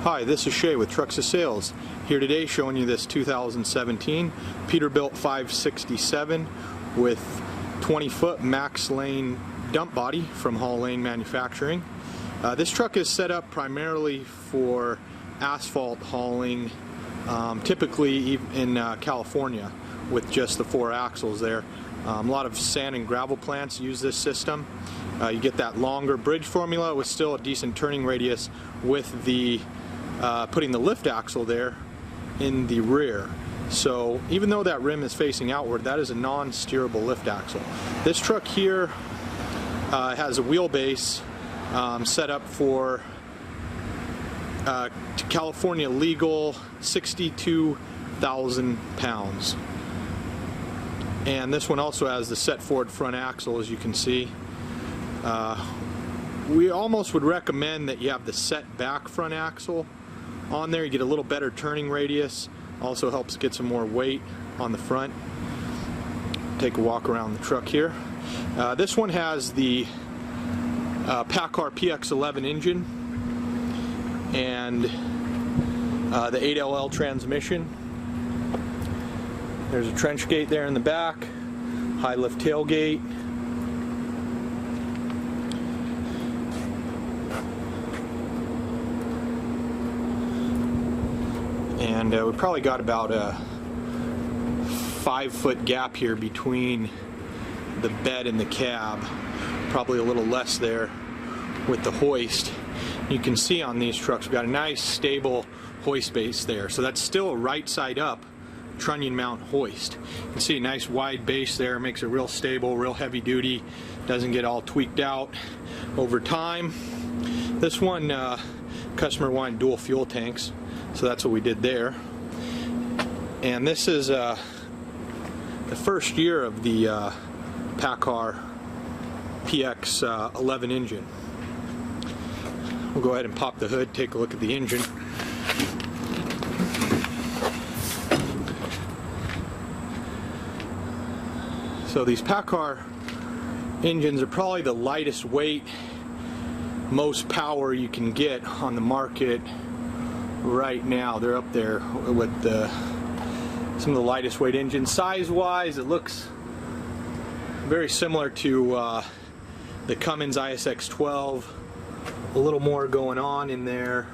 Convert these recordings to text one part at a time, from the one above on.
Hi, this is Shay with Trucks to Sales. Here today showing you this 2017 Peterbilt 567 with 20-foot max lane dump body from Hall Lane Manufacturing. This truck is set up primarily for asphalt hauling, typically in California with just the 4 axles there. A lot of sand and gravel plants use this system. You get that longer bridge formula with still a decent turning radius with the putting the lift axle there in the rear. So even though that rim is facing outward, that is a non-steerable lift axle. This truck here has a wheelbase set up for California legal 62,000 pounds. And this one also has the set forward front axle, as you can see. We almost would recommend that you have the set back front axle on there. You get a little better turning radius. Also helps get some more weight on the front. Take a walk around the truck here. This one has the PACCAR PX11 engine and the 8LL transmission. There's a trench gate there in the back, high lift tailgate. And we probably got about a 5-foot gap here between the bed and the cab. Probably a little less there with the hoist. You can see on these trucks we've got a nice stable hoist base there. So that's still a right side up trunnion mount hoist. You can see a nice wide base there, makes it real stable, real heavy duty, doesn't get all tweaked out over time. This one customer wanted dual fuel tanks, so that's what we did there. And this is the first year of the PACCAR PX11 engine. We'll go ahead and pop the hood, take a look at the engine. So these PACCAR engines are probably the lightest weight, most power you can get on the market right now. They're up there with some of the lightest weight engines. Size-wise, it looks very similar to the Cummins ISX-12. A little more going on in there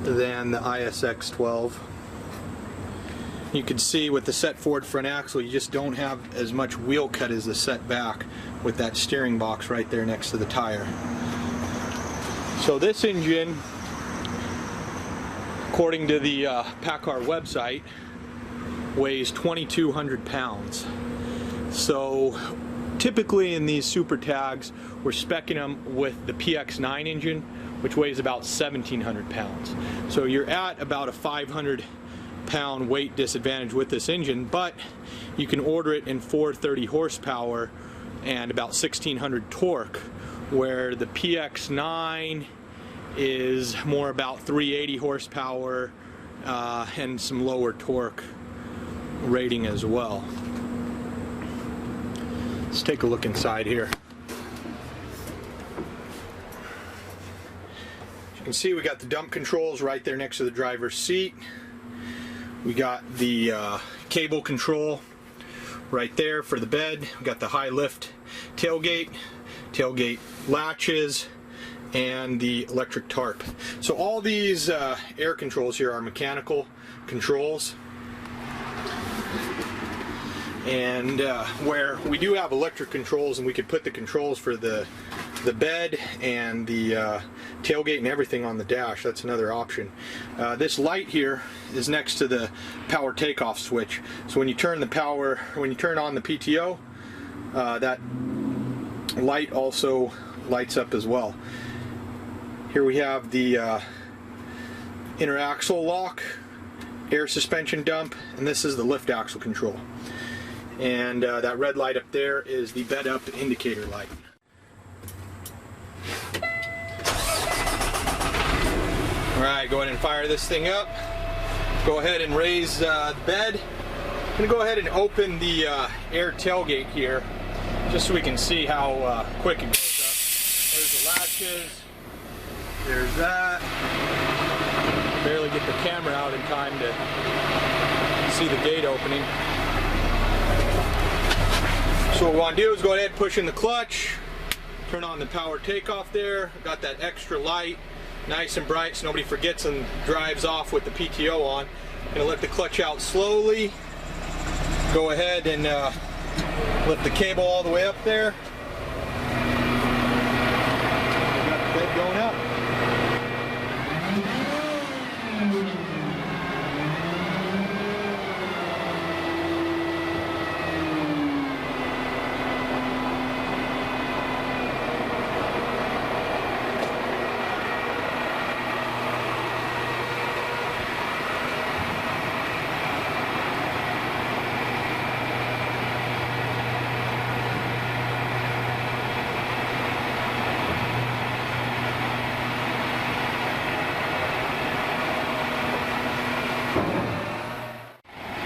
than the ISX-12. You can see with the set forward front axle, you just don't have as much wheel cut as the set back with that steering box right there next to the tire. So this engine, according to the PACCAR website, weighs 2,200 pounds. So typically in these super tags, we're speccing them with the PX9 engine, which weighs about 1,700 pounds. So you're at about a 500-pound weight disadvantage with this engine, but you can order it in 430 horsepower and about 1,600 torque, where the PX9 is more about 380 horsepower and some lower torque rating as well. Let's take a look inside here. As you can see, we got the dump controls right there next to the driver's seat. We got the cable control right there for the bed. We got the high lift tailgate, tailgate latches, and the electric tarp. So all these air controls here are mechanical controls. And where we do have electric controls, and we could put the controls for the bed and the tailgate and everything on the dash, that's another option. This light here is next to the power takeoff switch. So when you turn the power, when you turn on the PTO, that light also lights up as well. Here we have the inner axle lock, air suspension dump, and this is the lift axle control. And that red light up there is the bed up indicator light. Alright, go ahead and fire this thing up. Go ahead and raise the bed. I'm going to go ahead and open the air tailgate here, just so we can see how quick it goes up. There's the latches. There's that. the camera out in time to see the gate opening. So what we want to do is go ahead and push in the clutch, turn on the power takeoff there. Got that extra light, nice and bright, so nobody forgets and drives off with the PTO on. Gonna let the clutch out slowly. Go ahead and lift the cable all the way up there. Got the bed going up.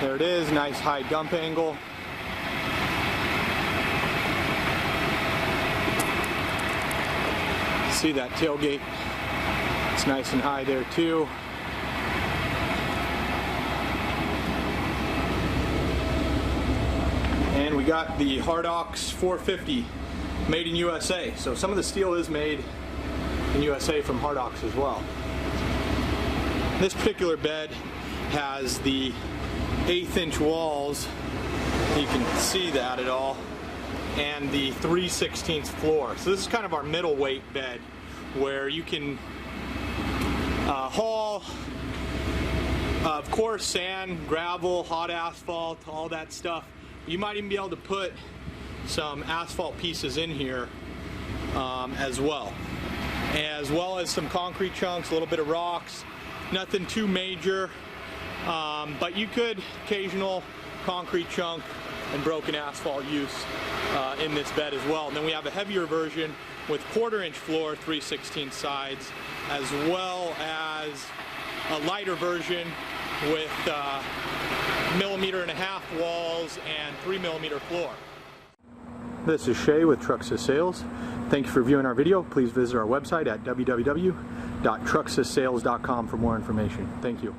There it is, nice high dump angle. See that tailgate? It's nice and high there too. And we got the Hardox 450 made in USA. So some of the steel is made in USA from Hardox as well. This particular bed has the 1/8 inch walls, you can see that at all, and the 3/16 floor. So this is kind of our middleweight bed where you can haul, of course, sand, gravel, hot asphalt, all that stuff. You might even be able to put some asphalt pieces in here as well as some concrete chunks, a little bit of rocks. Nothing too major. But you could occasional concrete chunk and broken asphalt use in this bed as well. And then we have a heavier version with 1/4 inch floor, 3/16 sides, as well as a lighter version with 1.5 millimeter walls and 3 millimeter floor. This is Shay with Trucksys Sales. Thank you for viewing our video. Please visit our website at www.trucksyssales.com for more information. Thank you.